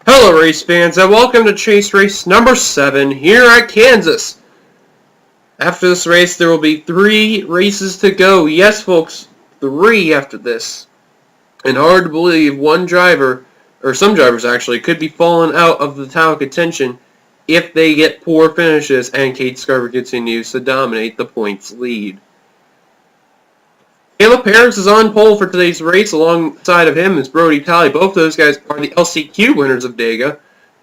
Hello race fans and welcome to Chase Race number 7 here at Kansas. After this race there will be 3 races to go. Yes folks, 3 after this. And hard to believe one driver, or some drivers actually, could be falling out of the title contention if they get poor finishes and Kate Skirvin continues to dominate the points lead. Caleb Harris is on pole for today's race. Alongside of him is Brody Talley. Both of those guys are the LCQ winners of Dega.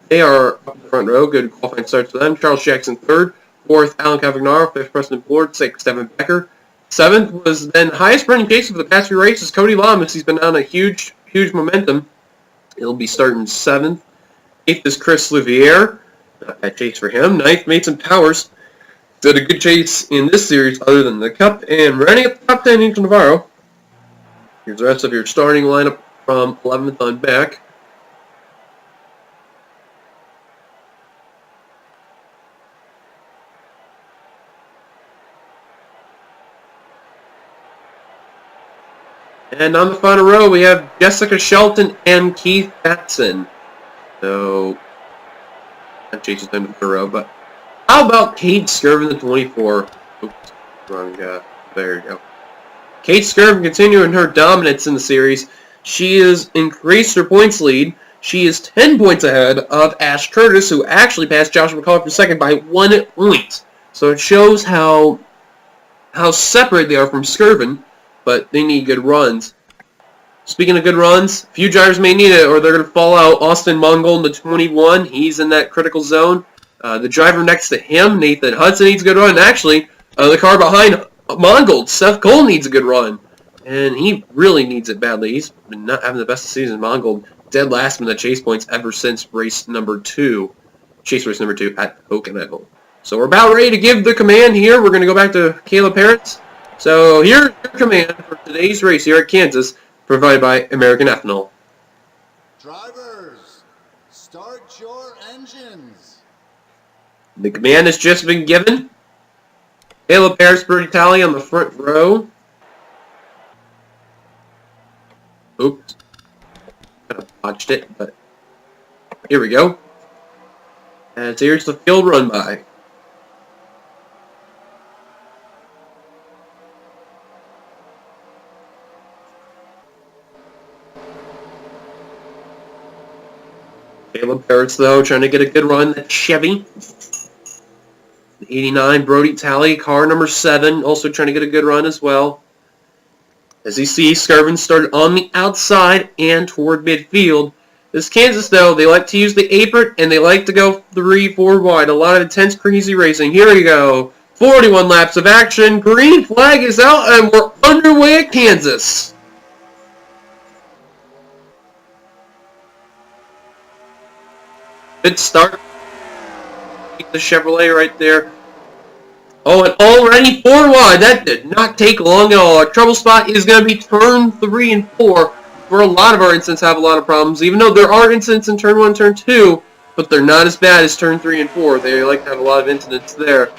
They are up in the front row. Good qualifying starts for them. Charles Jackson third. Fourth, Alan Cavagnaro. Fifth, Preston Ford. Sixth, Devin Becker. Seventh was then highest running pace for the past few races, Cody Lamas. He's been on a huge momentum. He'll be starting 7th. 8th is Chris Liviere. Not bad chase for him. 9th, Mason Powers. Did a good chase in this series other than the Cup. And running up the top 10, Angel Navarro. Here's the rest of your starting lineup from 11th on back. And on the final row, we have Jessica Shelton and Keith Batson. So, that chases them to the row, but how about Kate Skirvin, the 24? Oops, wrong guy. There you go. Kate Skirvin continuing her dominance in the series. She has increased her points lead. She is 10 points ahead of Ash Curtis, who actually passed Joshua McCullough for second by 1 point. So it shows how separate they are from Skirvin, but they need good runs. Speaking of good runs, few drivers may need it or they're going to fall out. Austin Mongol in the 21, he's in that critical zone. The driver next to him, Nathan Hudson, needs a good run. Actually, the car behind Mongold, Seth Cole, needs a good run. And he really needs it badly. He's been not having the best season. Mongold dead last in the chase points ever since race number 2. Chase race number 2 at Pocono. So we're about ready to give the command here. We're going to go back to Caleb Harris. So here's your command for today's race here at Kansas, provided by American Ethanol. Drivers, start your engines. The command has just been given. Caleb Harris, Brody Talley on the front row. Oops. Kind of botched it, but here we go. And so here's the field run by. Caleb Harris, though, trying to get a good run. That's Chevy. 89, Brody Talley, car number 7, also trying to get a good run as well. As you see, Skirvin started on the outside and toward midfield. This Kansas, though, they like to use the apron, and they like to go 3-4 wide. A lot of intense, crazy racing. Here we go. 41 laps of action. Green flag is out, and we're underway at Kansas. Good start. The Chevrolet right there. Oh, and already 4 wide. That did not take long at all. Our trouble spot is going to be turn 3 and 4. For a lot of our incidents have a lot of problems, even though there are incidents in turn 1 turn 2, but they're not as bad as turn 3 and 4. They like to have a lot of incidents there.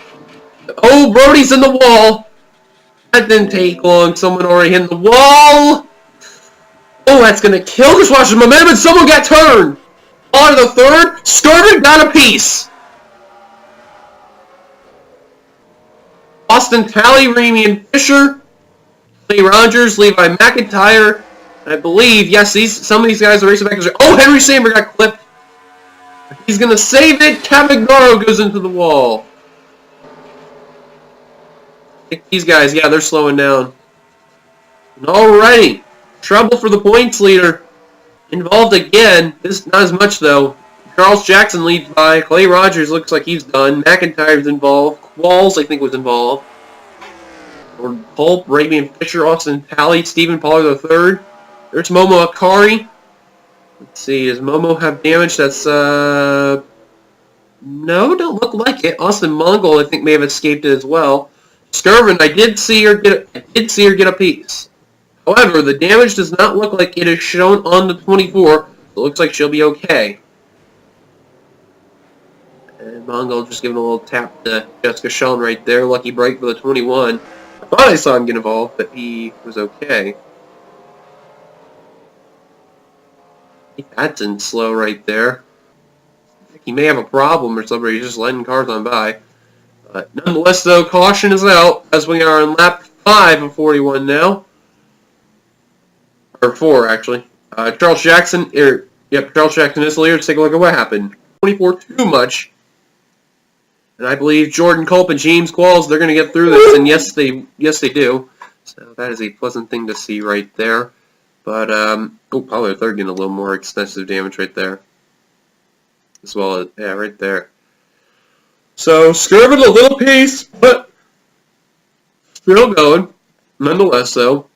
Oh, Brody's in the wall. That didn't take long. Someone already hit the wall. Oh, that's going to kill this Washington momentum, and someone got turned. On the third, Skirvin got a piece. Austin Talley, Ramian Fisher, Lee Rogers, Levi McIntyre, I believe, yes, some of these guys are racing back. Oh, Henry Samber got clipped. He's going to save it. Cavagnaro goes into the wall. I think these guys, yeah, they're slowing down. Alrighty. Trouble for the points leader. Involved again. This not as much though. Charles Jackson leads by. Clay Rogers looks like he's done. McIntyre's involved. Qualls, I think, was involved. Or Pulp, Ramian Fisher, Austin Talley, Stephen Pollard III. There's Momo Akari. Let's see, does Momo have damage? That's no, don't look like it. Austin Mongol, I think, may have escaped it as well. Skirvin, I did see her get a piece. However, the damage does not look like it is shown on the 24. It looks like she'll be okay. And Mongol just giving a little tap to Jessica Shelton right there. Lucky break for the 21. I thought I saw him get involved, but he was okay. That's in slow right there. he may have a problem or something. He's just letting cars on by. But nonetheless, though, caution is out as we are on lap 5 of 41 now. Or 4, actually. Charles Jackson, Charles Jackson is the leader. Let's take a look at what happened. 24 too much. And I believe Jordan Culp and James Qualls, they're going to get through this. And yes, they do. So that is a pleasant thing to see right there. But, probably they're getting a little more extensive damage right there. As well as, yeah, right there. So, Skirvin a little piece, but still going. Nonetheless, though.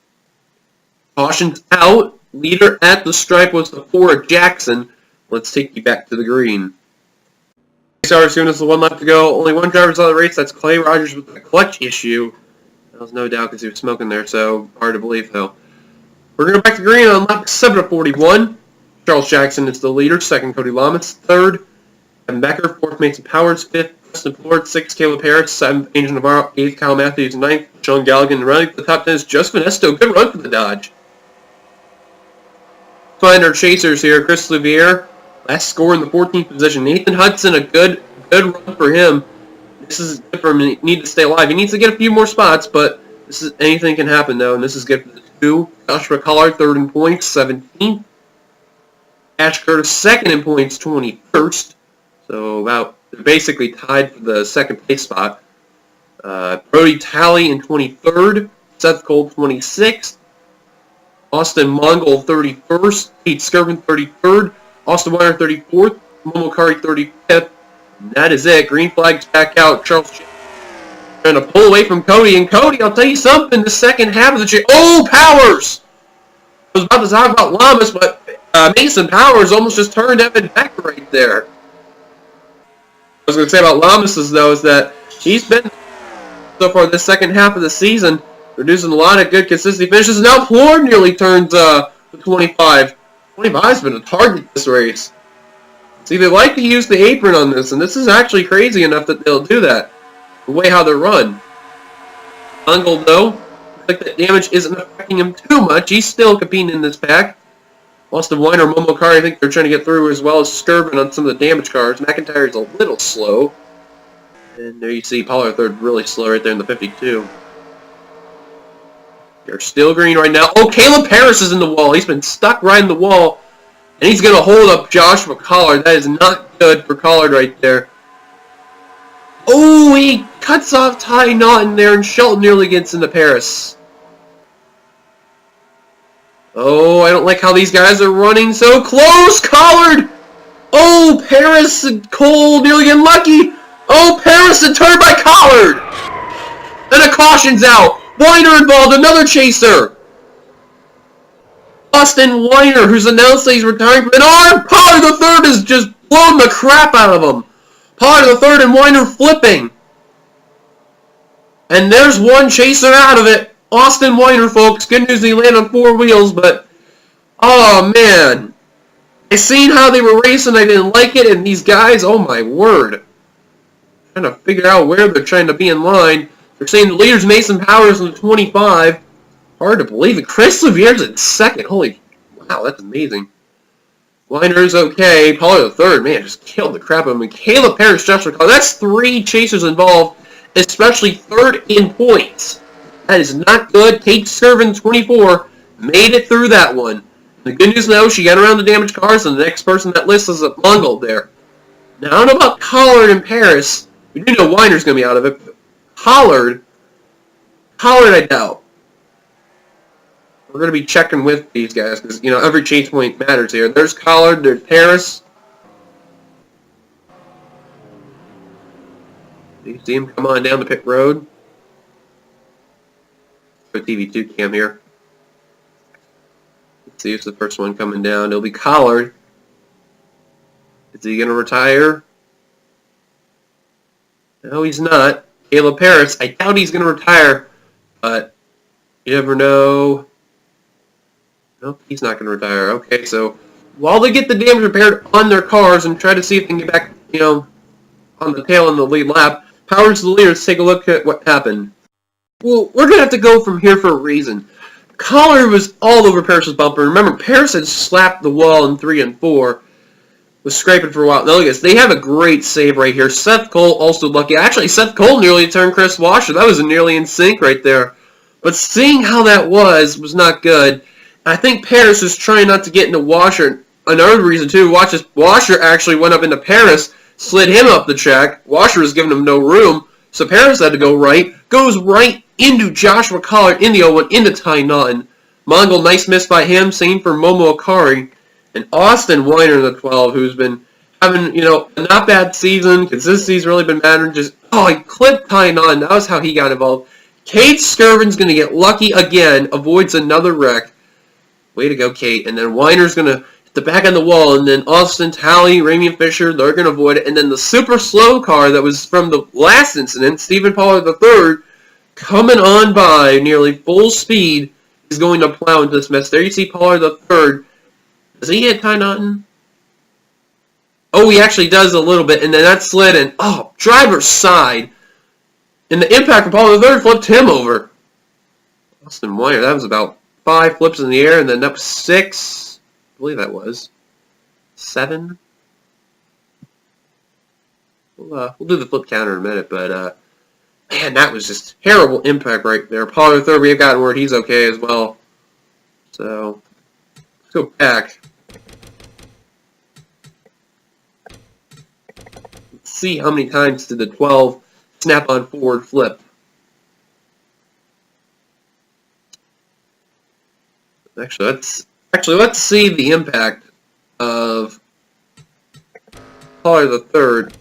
Caution's out. Leader at the stripe was the 4 Jackson. Let's take you back to the green. As soon as the 1 left to go. Only 1 driver's on the race. That's Clay Rogers with a clutch issue. That was no doubt because he was smoking there, so hard to believe, though. We're going to go back to green on lap 7 of 41. Charles Jackson is the leader. 2nd, Cody Lamas. 3rd, Evan Becker. 4th, Mason Powers. 5th, Justin Ford. 6th, Caleb Harris. 7th, Angel Navarro. 8th, Kyle Matthews. 9th, Sean Galligan. Running to the top 10 is Just Vanesto. Good run for the Dodge. Find our chasers here. Chris Louvier, last score in the 14th position. Nathan Hudson, a good run for him. This is good for him. He needs to stay alive. He needs to get a few more spots, but anything can happen though, and this is good for the 2. Joshua Collard, 3rd in points, 17th. Ash Curtis, 2nd in points, 21st. So they're basically tied for the 2nd place spot. Brody Talley in 23rd. Seth Cole, 26th. Austin Mongol, 31st. Pete Skirvin, 33rd. Austin Weiner, 34th. Momo Kari, 35th. And that is it. Green flag's back out. Charles trying to pull away from Cody. And Cody, I'll tell you something, the second half of the chase. Oh, Powers! I was about to talk about Lamas, but Mason Powers almost just turned Evan Becker right there. I was going to say about Lamas, though, is that he's been, so far this second half of the season, producing a lot of good consistency finishes. Now Plord nearly turns to 25. 25's been a target this race. See, they like to use the apron on this, and this is actually crazy enough that they'll do that. The way how they're run. Bungle, though, looks like that damage isn't affecting him too much. He's still competing in this pack. Austin Weiner, Momo Kari, I think they're trying to get through, as well as Skirvin on some of the damage cars. McIntyre is a little slow. And there you see Pollard 3rd really slow right there in the 52. They're still green right now. Oh, Caleb Harris is in the wall. He's been stuck right in the wall. And he's going to hold up Joshua Collard. That is not good for Collard right there. Oh, he cuts off Ty Naughton there, and Shelton nearly gets into Paris. Oh, I don't like how these guys are running so close. Collard! Oh, Paris and Cole nearly getting lucky. Oh, Paris and turned by Collard! And a caution's out. Weiner involved, another chaser. Austin Weiner, who's announced that he's retiring from an arm. Pollard the 3rd has just blown the crap out of him. Pollard the 3rd and Weiner flipping. And there's one chaser out of it. Austin Weiner, folks. Good news he landed on 4 wheels, but oh man. I seen how they were racing, I didn't like it, and these guys, oh my word. Trying to figure out where they're trying to be in line. They're saying the leader's Mason Powers in the 25. Hard to believe it. Chris Lavier's in 2nd. Holy, wow, that's amazing. Weiner's okay. Pollard the 3rd, man, just killed the crap out of him. Caleb Harris, Joshua Collard. That's 3 chasers involved, especially 3rd in points. That is not good. Kate Skirvin, 24, made it through that one. The good news, though, she got around the damaged cars, and the next person that lists is a Mongol there. Now, I don't know about Collard and Paris. We do know Weiner's going to be out of it, but Collard, I doubt. We're going to be checking with these guys, because, you know, every chase point matters here. There's Collard, there's Paris. You see him come on down the pit road. TV2 cam here. Let's see who's the first one coming down. It'll be Collard. Is he going to retire? No, he's not. Caleb Harris, I doubt he's going to retire, but you never know. Nope, he's not going to retire. Okay, so while they get the damage repaired on their cars and try to see if they can get back, you know, on the tail in the lead lap, Powers the leader. Let's take a look at what happened. Well, we're going to have to go from here for a reason. Collard was all over Paris' bumper. Remember, Paris had slapped the wall in 3 and 4. was scraping for a while. Now look at this. They have a great save right here. Seth Cole also lucky. Actually, Seth Cole nearly turned Chris Washer. That was nearly in sync right there. But seeing how that was not good. I think Paris is trying not to get into Washer. Another reason, too, watch this. Washer actually went up into Paris, slid him up the track. Washer was giving him no room, so Paris had to go right. Goes right into Joshua Collard in the 0-1, into Ty Naughton. Mongol, nice miss by him. Same for Momo Akari. And Austin Weiner in the 12, who's been having, a not bad season. Consistency's really been mattering. He clipped Ty Naughton. That was how he got involved. Kate Skirvin's going to get lucky again. Avoids another wreck. Way to go, Kate. And then Weiner's going to hit the back on the wall. And then Austin, Talley, Ramy, and Fisher, they're going to avoid it. And then the super slow car that was from the last incident, Stephen Pollard III, coming on by nearly full speed, is going to plow into this mess. There you see Pollard III. Does he hit Ty Naughton? Oh, he actually does a little bit. And then that slid in. Oh, driver's side. And the impact from Pollard III flipped him over. Austin Weiner, that was about 5 flips in the air, and then up 6. I believe that was 7. We'll do the flip counter in a minute, but man, that was just terrible impact right there. Pollard III, we have gotten word he's okay as well. So let's go back. Let's see how many times did the 12 snap-on forward flip. Actually, let's see the impact of Pollard III.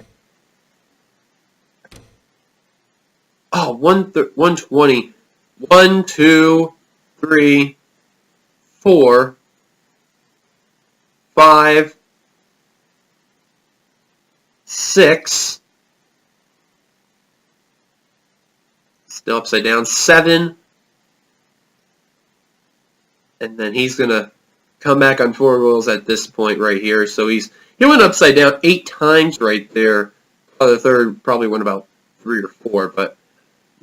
Oh, 120. 1, 2, 3, 4, 5, 6. Still upside down. 7. And then he's going to come back on 4 wheels at this point right here. So he went upside down 8 times right there. The third probably went about 3 or 4. But,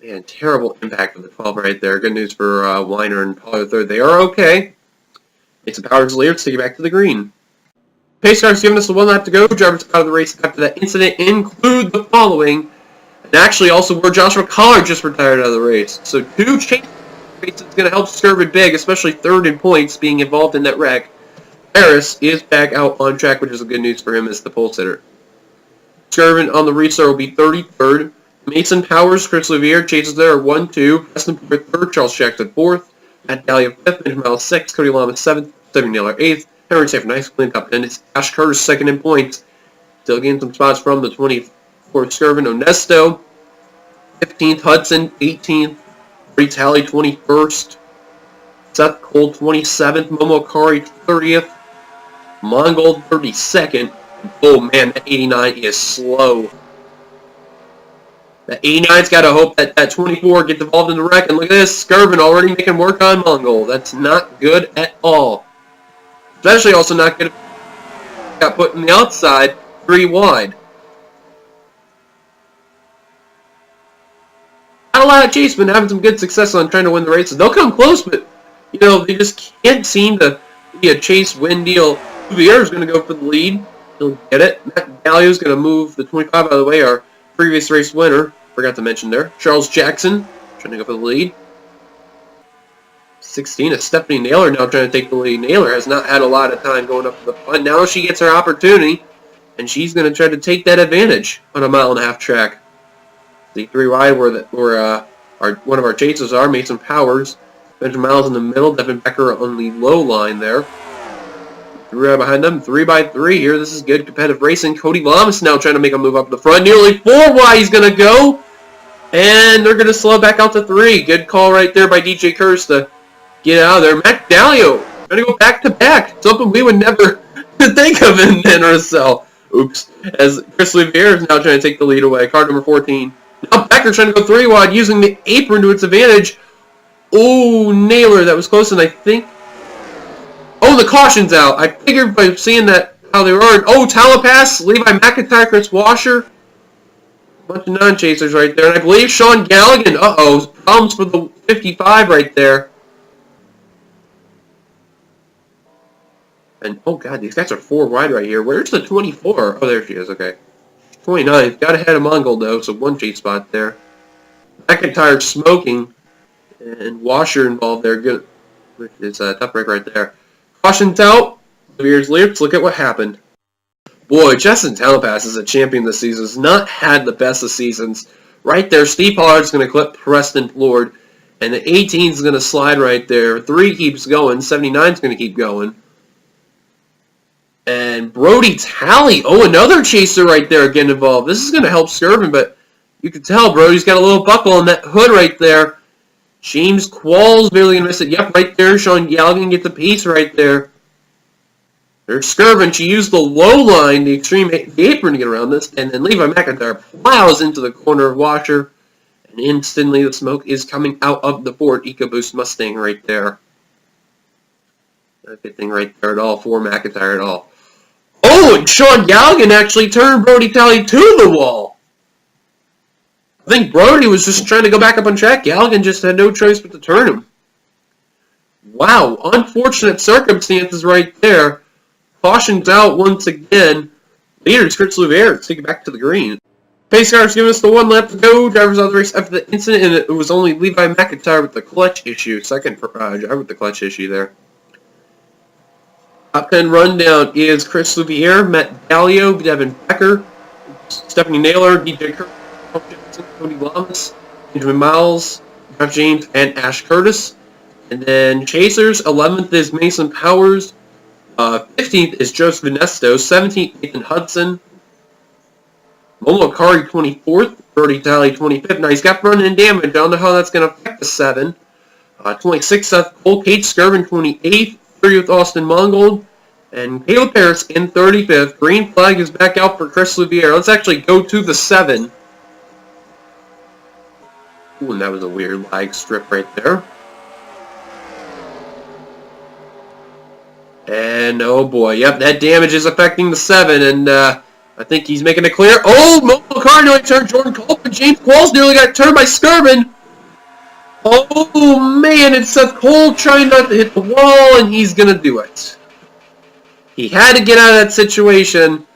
man, terrible impact of the 12 right there. Good news for Weiner and Pollard III. They are okay. Mason Powers leader. Let's take it back to the green. Pace car's giving us the 1 lap to go. Drivers out of the race after that incident include the following. And actually also where Joshua Collard just retired out of the race. So 2 changes. It's going to help Skirvin big, especially 3rd in points, being involved in that wreck. Harris is back out on track, which is a good news for him as the pole sitter. Skirvin on the restart will be 33rd. Mason Powers, Chris Louvier chases there 1-2. Preston Porter 3rd, Charles Jackson 4th. Matt Dahlia 5th, Benjamin Miles 6th, Cody Lama 7th, Stephen Naylor 8th. Henry Safer nice clean top 10. It's Ash Curtis 2nd in points. Still getting some spots from the 24th Skirvin. Onesto 15th, Hudson 18th. Tally 21st, Seth Cole 27th, Momo Akari 30th, Mongol 32nd. Oh man, that 89 is slow. That 89's got to hope that that 24 gets involved in the wreck. And look at this, Skirvin already making work on Mongol. That's not good at all. Especially also not good. Got put in the outside 3 wide. Not a lot of chase, been having some good success on trying to win the races. They'll come close, but they just can't seem to be a chase win deal. Louvier is going to go for the lead. He'll get it. Matt Dahlia is going to move the 25 out of the way. Our previous race winner, forgot to mention there. Charles Jackson trying to go for the lead. 16 is Stephanie Naylor now trying to take the lead. Naylor has not had a lot of time going up to the front. Now she gets her opportunity, and she's going to try to take that advantage on a 1.5-mile track. The 3 wide where one of our chasers are, Mason Powers. Benjamin Miles in the middle, Devin Becker on the low line there. 3 right behind them, 3 by 3 here. This is good competitive racing. Cody Lamas now trying to make a move up the front. Nearly 4 wide he's going to go. And they're going to slow back out to 3. Good call right there by DJ Kurz to get out of there. Matt Dahlia going to go back to back. Something we would never think of in NRSL. Oops. As Chris Louvier is now trying to take the lead away. Car number 14. Now Becker trying to go 3 wide, using the apron to its advantage. Oh, Naylor, that was close, and I think... Oh, the caution's out. I figured by seeing that how they were. Oh, Talapass, Levi McIntyre, Chris Washer. Bunch of non-chasers right there. And I believe Sean Galligan. Uh-oh, problems for the 55 right there. And, oh god, these guys are 4 wide right here. Where's the 24? Oh, there she is, okay. 29. Got ahead of Mongol, though, so 1 chase spot there. McIntyre smoking, and Washer involved there. Good. It's a tough break right there. Caution's out. Beers Leaps, look at what happened. Boy, Justin Townpass is a champion this season. Has not had the best of seasons. Right there, Steve Pollard's going to clip Preston Lord. And the 18 is going to slide right there. 3 keeps going. 79 is going to keep going. And Brody Talley. Oh, another chaser right there getting involved. This is going to help Skirvin, but you can tell Brody's got a little buckle on that hood right there. James Qualls barely going to miss it. Yep, right there. Sean Galligan gets a piece right there. There's Skirvin. She used the low line, the extreme apron to get around this. And then Levi McIntyre plows into the corner of Washer. And instantly the smoke is coming out of the Ford EcoBoost Mustang right there. Not a good thing right there at all for McIntyre at all. Oh, and Sean Galligan actually turned Brody Talley to the wall. I think Brody was just trying to go back up on track. Galligan just had no choice but to turn him. Wow, unfortunate circumstances right there. Caution's out once again. Leaders, Chris Louvier, take it back to the green. Pace cars giving us the 1 lap to go. Drivers out of the race after the incident, and it was only Levi McIntyre with the clutch issue. Second driver with the clutch issue there. Top 10 rundown is Chris Louvier, Matt Gallio, Devin Becker, Stephanie Naylor, DJ Kirk, Cody Lamas, Benjamin Miles, Jeff James, and Ash Curtis. And then Chasers, 11th is Mason Powers, 15th is Joseph Venesto, 17th Nathan Hudson, Momo Akari 24th, Brody Talley 25th. Now he's got run-in damage. I don't know how that's going to affect the 7. 26th Seth Cole, Kate Skirvin 28th, 30th Austin Mongold, and Caleb Harris in 35th. Green flag is back out for Chris Louvier. Let's actually go to the 7. Ooh, and that was a weird lag strip right there. And, oh boy, yep, that damage is affecting the 7, and I think he's making it clear. Oh, Momo Car nearly turned Jordan Culp, and James Qualls nearly got turned by Skirvin. Oh man, it's Seth Cole trying not to hit the wall, and he's going to do it. He had to get out of that situation.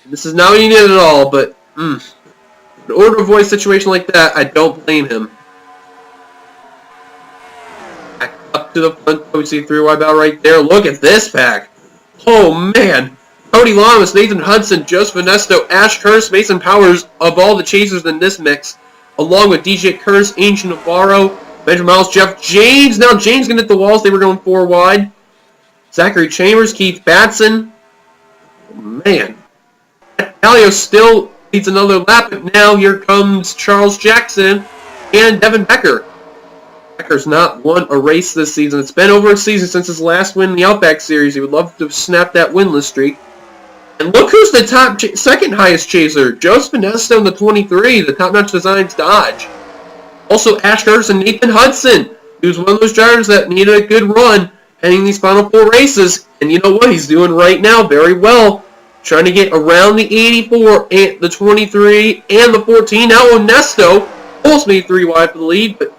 This is not what he needed at all, but in order to avoid a situation like that, I don't blame him. Back up to the front, we see 3 wide bow right there. Look at this pack. Oh man. Cody Lamas, Nathan Hudson, Joseph Venesto, Ash Curse, Mason Powers, of all the chasers in this mix, along with DJ Curse, Ancient Navarro, Benjamin Miles, Jeff James. Now James going to hit the walls. They were going 4 wide. Zachary Chambers, Keith Batson. Oh, man. Calio still needs another lap, but now here comes Charles Jackson and Devin Becker. Becker's not won a race this season. It's been over a season since his last win in the Outback Series. He would love to snap that winless streak. And look who's the top second highest chaser. Joseph Venesto in the 23, the Top Notch Designs Dodge. Also Ash Curtis and Nathan Hudson. He was one of those drivers that needed a good run heading these final 4 races. And you know what he's doing right now very well. Trying to get around the 84, and the 23, and the 14. Now Onesto almost made 3 wide for the lead, but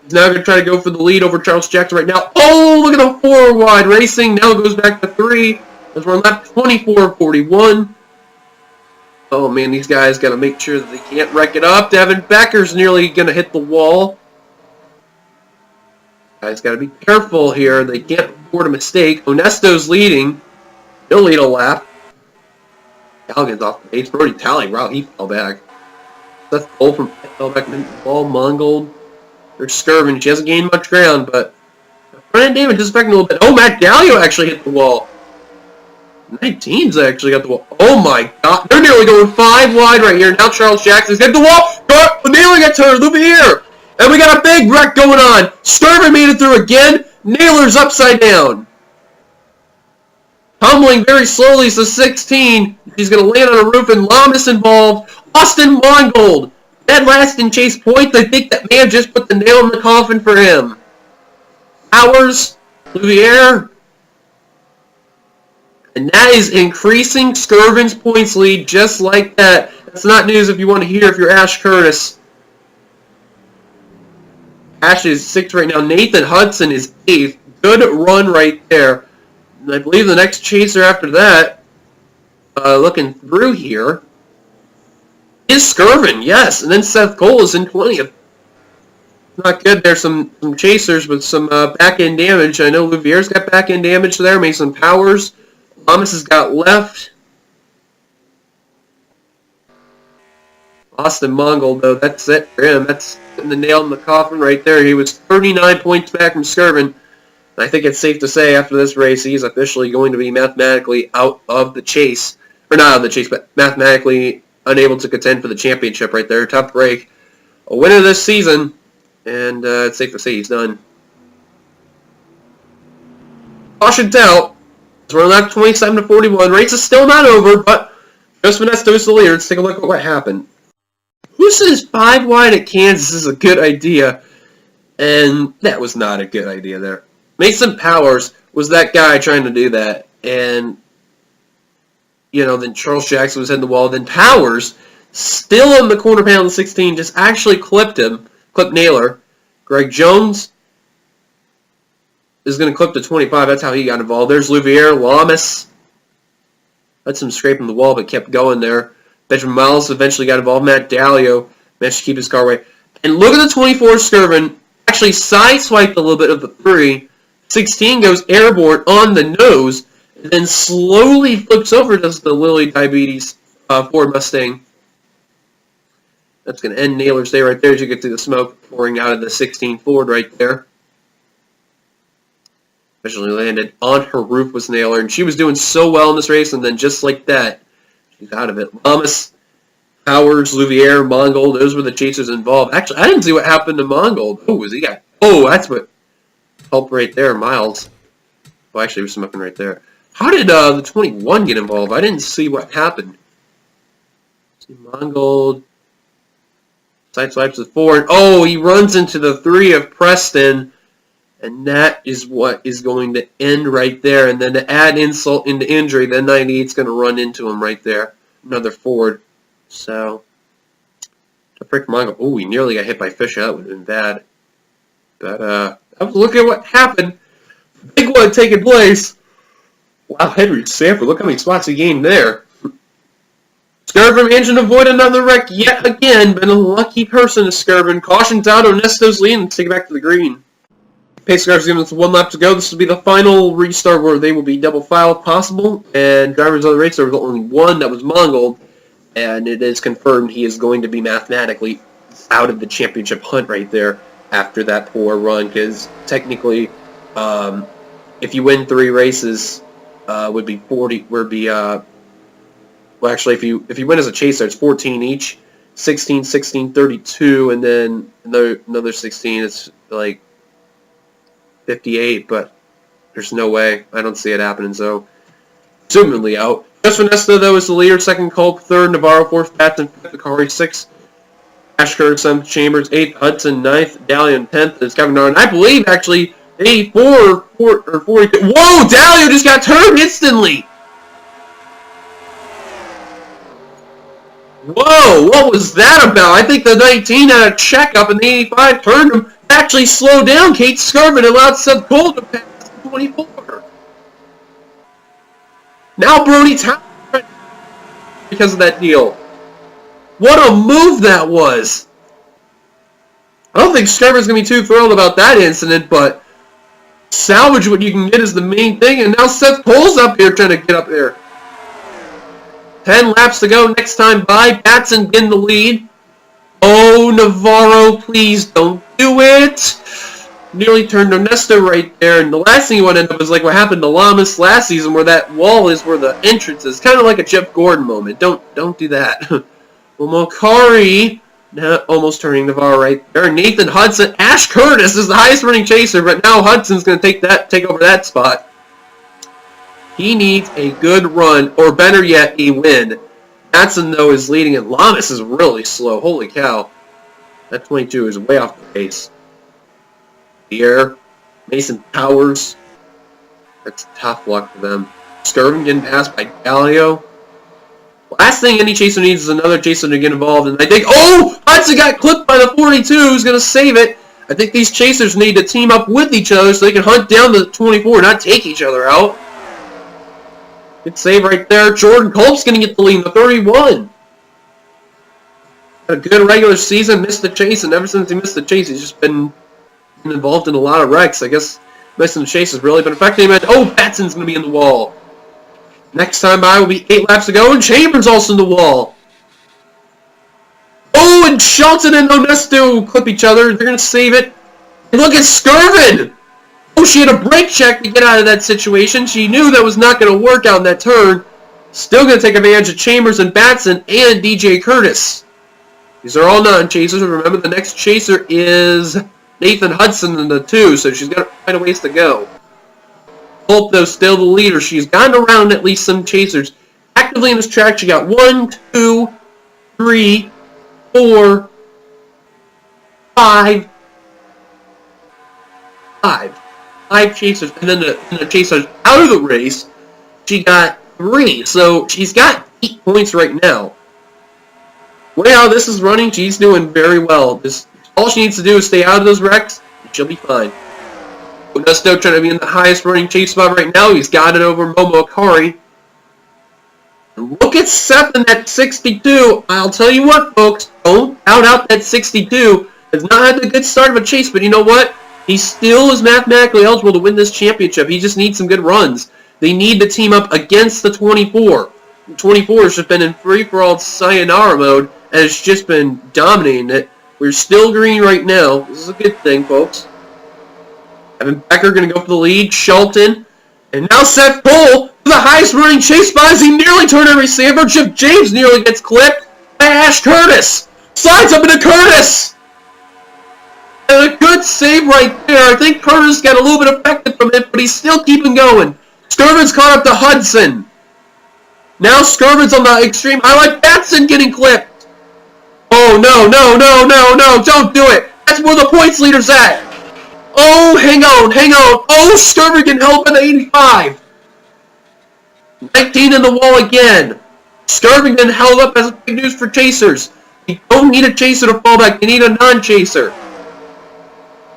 he's now going to try to go for the lead over Charles Jackson right now. Oh, look at the 4 wide racing. Now it goes back to 3. As we're on lap 24-41. Oh man, these guys got to make sure that they can't wreck it up. Devin Becker's nearly going to hit the wall. Guys got to be careful here. They can't afford a mistake. Onesto's leading. He'll lead a lap. Galligan's off the pace. Brody Talley, wow, he fell back. Seth Cole from fell back into the ball. Mongold. There's Skirvin. She hasn't gained much ground, but front end damage is affecting a little bit. Oh, Matt Gallio actually hit the wall. 19's actually got the wall. Oh my god. They're nearly going 5 wide right here. Now Charles Jackson's got the wall. Naylor got turned. Louvier. And we got a big wreck going on. Skirvin made it through again. Naylor's upside down. Tumbling very slowly to 16. He's going to land on a roof, and Lamas involved. Austin Mongold. Dead last in chase points. I think that may have just put the nail in the coffin for him. Powers. Louvier. And that is increasing Skirvin's points lead just like that. That's not news if you want to hear if you're Ash Curtis. Ash is 6th right now. Nathan Hudson is 8th. Good run right there. And I believe the next chaser after that, looking through here, is Skirvin, yes. And then Seth Cole is in 20th. Not good. There's some chasers with some back-end damage. I know Louviere's got back-end damage there. Mason Powers. Lamas has got left. Austin Mongold, though, that's it for him. That's the nail in the coffin right there. He was 39 points back from Skirvin. I think it's safe to say after this race, he's officially going to be mathematically out of the chase. Or not out of the chase, but mathematically unable to contend for the championship right there. Tough break. A winner this season, and it's safe to say he's done. Cautioned out. So we're on lap 27 to 41. Race is still not over, but Joseph Ernesto is the leader. Let's take a look at what happened. Who says 5 wide at Kansas is a good idea? And that was not a good idea there. Mason Powers was that guy trying to do that. And, then Charles Jackson was hitting the wall. Then Powers, still on the corner panel of 16, just actually clipped Naylor. Greg Jones is going to clip to 25. That's how he got involved. There's Louviere. Lamas had some scraping the wall, but kept going there. Benjamin Miles eventually got involved. Matt Dalio managed to keep his car away. And look at the 24 Skirvin. Actually sideswiped a little bit of the 3. 16 goes airborne on the nose. And then slowly flips over to the Lilly Diabetes Ford Mustang. That's going to end Naylor's day right there as you get to the smoke pouring out of the 16 Ford right there. Eventually landed on her roof was Naylor. And she was doing so well in this race. And then just like that, she's out of it. Lamas, Powers, Louviere, Mongold, those were the chasers involved. Actually, I didn't see what happened to Mongold. Oh, was he got? Oh, that's what helped right there, Miles. Oh, actually, he was smoking right there. How did the 21 get involved? I didn't see what happened. See, Mongold sideswipes the 4. Oh, he runs into the 3 of Preston. And that is what is going to end right there. And then to add insult into injury, the 98's going to run into him right there. Another Ford. So, to frick Mongo. Oh, he nearly got hit by Fisher. That would have been bad. But, look at what happened. Big one taking place. Wow, Henry Sanford. Look how many spots he gained there. Skirvin managed to avoid another wreck yet again. Been a lucky person to Skirvin. Caution's out. Ernesto's lead. Let's take it back to the green. Pace cars giving us 1 lap to go. This will be the final restart where they will be double file if possible. And drivers on the race, there was only one. That was Mongold. And it is confirmed he is going to be mathematically out of the championship hunt right there after that poor run. Because technically, if you win 3 races, would be 40. Would be well, actually, if you win as a chaser, it's 14 each. 16, 16, 32, and then another 16. It's like 58, but there's no way. I don't see it happening, so assumedly out. Joseph Ernesto, though, is the leader. 2nd, Culp. 3rd, Navarro. 4th, Patton. 5th, Akari. 6th, Ashker. 7th, Chambers. 8th, Hudson. 9th, Dalian. 10th is Kevin Darn. I believe, actually, 84 or 40. Whoa! Dalio just got turned instantly! Whoa! What was that about? I think the 19 had a checkup and the 85 turned him. Actually slowed down Kate Skirvin and allowed Seth Cole to pass the 24. Now Brody Town because of that deal. What a move that was! I don't think Skirvin's going to be too thrilled about that incident, but salvage what you can get is the main thing, and now Seth Cole's up here trying to get up there. 10 laps to go next time by. Batson in the lead. Oh, Navarro, please don't do it. Nearly turned Ernesto right there. And the last thing you want to end up is like what happened to Lamas last season where that wall is where the entrance is. Kind of like a Jeff Gordon moment. Don't do that. Well, Mokari almost turning Navarro right there. Nathan Hudson. Ash Curtis is the highest running chaser, but now Hudson's going to take over that spot. He needs a good run, or better yet, a win. Batson, though, is leading, and Lamas is really slow. Holy cow. That 22 is way off the pace. Pierre, Mason Powers. That's tough luck for them. Skirvin getting passed by Galio. Last thing any chaser needs is another chaser to get involved, and I think, oh! Hudson got clipped by the 42, who's going to save it. I think these chasers need to team up with each other so they can hunt down the 24, not take each other out. Good save right there. Jordan Culp's going to get the lead in the 31. Had a good regular season, missed the chase, and ever since he missed the chase, he's just been involved in a lot of wrecks. I guess missing the chase has really been affecting him. Oh, Batson's going to be in the wall. Next time by will be 8 laps to go, and Chambers also in the wall. Oh, and Shelton and Onesto clip each other. They're going to save it. And look at Skirvin! Oh, she had a brake check to get out of that situation. She knew that was not going to work out in that turn. Still going to take advantage of Chambers and Batson and DJ Curtis. These are all non-chasers. Remember, the next chaser is Nathan Hudson in the 2, so she's got quite a ways to go. Hope, though, still the leader. She's gotten around at least some chasers. Actively in this track, she got 1, 2, 3, 4, 5 chasers, and then the chasers out of the race, she got 3. So she's got 8 points right now. Way how this is running, she's doing very well. All she needs to do is stay out of those wrecks, and she'll be fine. Onesto trying to be in the highest running chase spot right now. He's got it over Momo Akari. Look at Seth in that 62. I'll tell you what, folks. Don't count out that 62. Has not had a good start of a chase, but you know what? He still is mathematically eligible to win this championship. He just needs some good runs. They need to team up against the 24. The 24 has just been in free-for-all sayonara mode, and it's just been dominating it. We're still green right now. This is a good thing, folks. Evan Becker going to go for the lead. Shelton. And now Seth Cole, the highest running chase spot as he nearly turned a receiver. Chip James nearly gets clipped by Ash Curtis. Slides up into Curtis. And a good save right there. I think Curtis got a little bit affected from it, but he's still keeping going. Skirvin's caught up to Hudson. Now Skirvin's on the extreme highlight. Batson getting clipped. Oh, no, no, no, no, no. Don't do it. That's where the points leader's at. Oh, hang on, hang on. Oh, Skirvin can help at 85. 19 in the wall again. Skirvin getting held up as big news for chasers. You don't need a chaser to fall back. You need a non-chaser.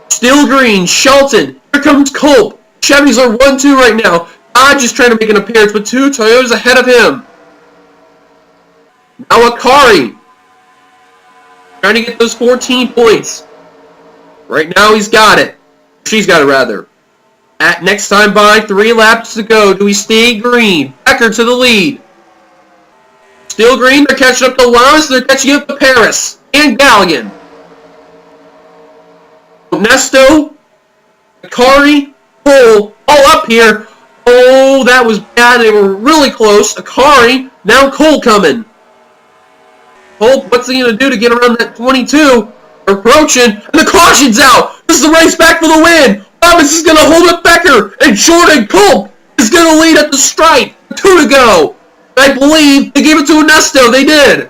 Still green. Shelton. Here comes Culp. Chevys are 1-2 right now. Dodge is trying to make an appearance, but 2 Toyotas ahead of him. Now Akari. Trying to get those 14 points. Right now he's got it. She's got it, rather. At next time by, 3 laps to go. Do we stay green? Becker to the lead. Still green. They're catching up to Lawrence. They're catching up to Paris. And Galligan. Nesto. Akari. Cole. All up here. Oh, that was bad. They were really close. Akari. Now Cole coming. Cole, what's he going to do to get around that 22? Approaching, and the caution's out. This is the race back for the win. Thomas is going to hold up Becker, and Jordan Culp is going to lead at the stripe. 2 to go. I believe they gave it to Onesto. They did.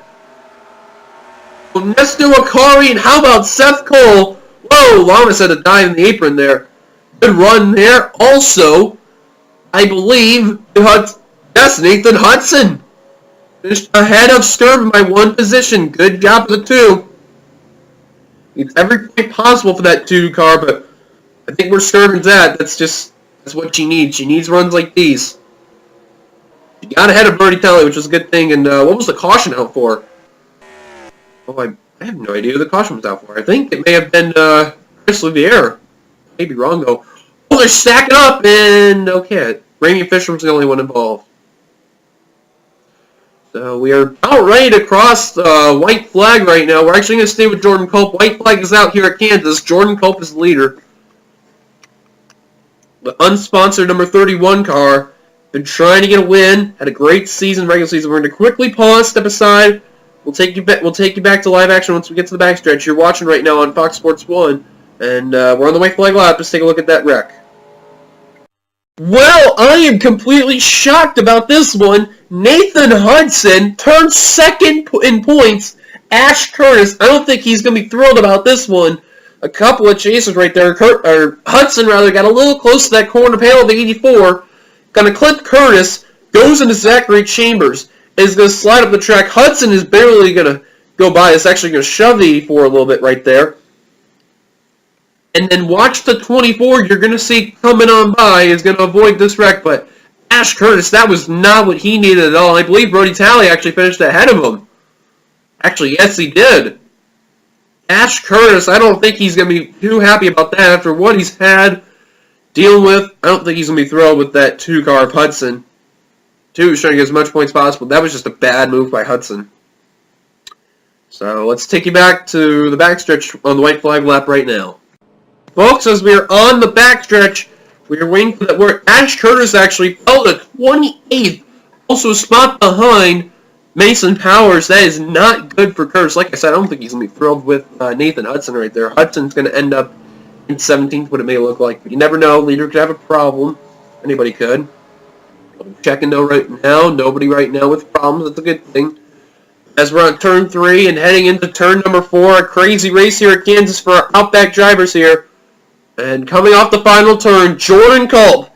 Onesto, Akari, and how about Seth Cole? Whoa, Lamas had a dive in the apron there. Good run there. Also, I believe, yes, Nathan Hudson finished ahead of Skirvin by 1 position. Good job for the 2. It's every point possible for that 2 car, but I think where Skirvin's at, that's what she needs. She needs runs like these. She got ahead of Bertie Talley, which was a good thing, and what was the caution out for? Oh, I have no idea who the caution was out for. I think it may have been Chris Liviere. Maybe wrong, though. Oh, they're stacking up, and okay, Raimi Fisher was the only one involved. So we are about ready to cross the white flag right now. We're actually going to stay with Jordan Culp. White flag is out here at Kansas. Jordan Culp is the leader. The unsponsored number 31 car. Been trying to get a win. Had a great season, regular season. We're going to quickly pause, step aside. We'll take you back to live action once we get to the backstretch. You're watching right now on Fox Sports 1. And we're on the white flag lap. Let's take a look at that wreck. Well, I am completely shocked about this one. Nathan Hudson turned second in points. Ash Curtis, I don't think he's going to be thrilled about this one. A couple of chasers right there. Hudson, rather, got a little close to that corner panel of the 84. Going to clip Curtis. Goes into Zachary Chambers. Is going to slide up the track. Hudson is barely going to go by. It's actually going to shove the 84 a little bit right there. And then watch the 24 you're going to see coming on by is going to avoid this wreck, but Ash Curtis, that was not what he needed at all. I believe Brody Talley actually finished ahead of him. Actually, yes, he did. Ash Curtis, I don't think he's going to be too happy about that after what he's had dealing with. I don't think he's going to be thrilled with that 2-car of Hudson. 2 was trying to get as much points as possible. That was just a bad move by Hudson. So let's take you back to the backstretch on the white flag lap right now. Folks, as we are on the backstretch, we are waiting for that where Ash Curtis actually fell to 28th. Also a spot behind Mason Powers. That is not good for Curtis. Like I said, I don't think he's going to be thrilled with Nathan Hudson right there. Hudson's going to end up in 17th, what it may look like. But you never know. Leader could have a problem. Anybody could. Checking though right now. Nobody right now with problems. That's a good thing. As we're on turn 3 and heading into turn number 4. A crazy race here at Kansas for our Outback drivers here. And coming off the final turn, Jordan Culp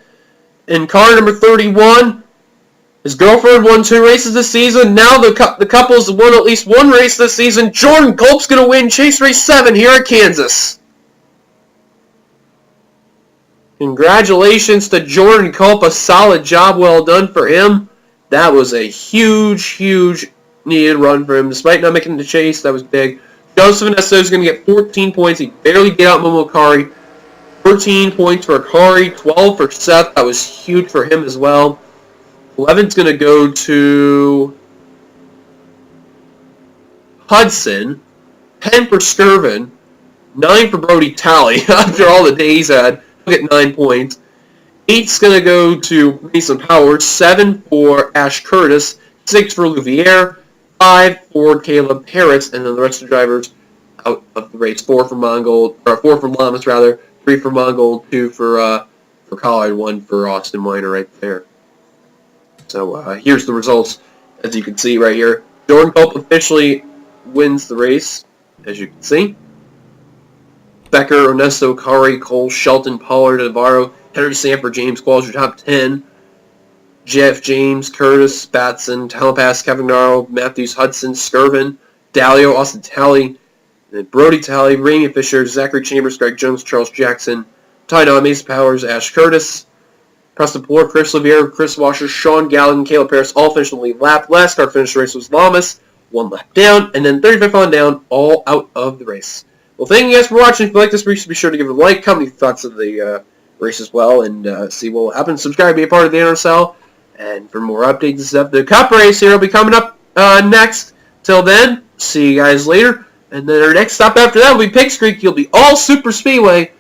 in car number 31. His girlfriend won 2 races this season. Now the couple's won at least 1 race this season. Jordan Culp's going to win Chase Race 7 here at Kansas. Congratulations to Jordan Culp. A solid job, well done for him. That was a huge needed run for him. Despite not making the chase, that was big. Joseph Inesto is going to get 14 points. He barely get out Momo Akari. 13 points for Akari, 12 for Seth. That was huge for him as well. 11's going to go to Hudson. 10 for Skirvin. 9 for Brody Talley. After all the days had, he'll get 9 points. 8's going to go to Mason Powers. 7 for Ash Curtis. 6 for Louvier. 5 for Caleb Harris. And then the rest of the drivers out of the race. 4 for Mongold, or 4 for Lamas rather. 3 for Mongold. 2 for Collard. 1 for Austin Weiner right there. So here's the results, as you can see right here. Jordan Culp officially wins the race, as you can see. Becker, Ernesto, Akari, Cole, Shelton, Pollard, Navarro, Henry Sanford, James Qualls, your top 10. Jeff, James, Curtis, Batson, Talapass, Kevin Naro, Matthews, Hudson, Skirvin, Dalio, Austin Talley, and Brody Talley, Raymond Fisher, Zachary Chambers, Greg Jones, Charles Jackson, Ty Dodd, Mason Powers, Ash Curtis, Preston Poor, Chris Lavier, Chris Washer, Sean Gallen, Caleb Harris all finished in the lead lap. Last car finished the race was Lamas, 1 lap down, and then 35 on down, all out of the race. Well, thank you guys for watching. If you like this race, be sure to give it a like, comment your thoughts of the race as well, and see what will happen. Subscribe, be a part of the NRSL, and for more updates and stuff. The Cup race here will be coming up next. Till then, see you guys later. And then our next stop after that will be Pigs Creek. You'll be all super speedway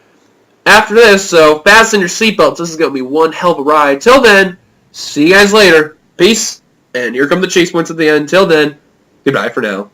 after this, so fasten your seatbelts. This is going to be one hell of a ride. Till then, see you guys later. Peace, and here come the chase points at the end. Till then, goodbye for now.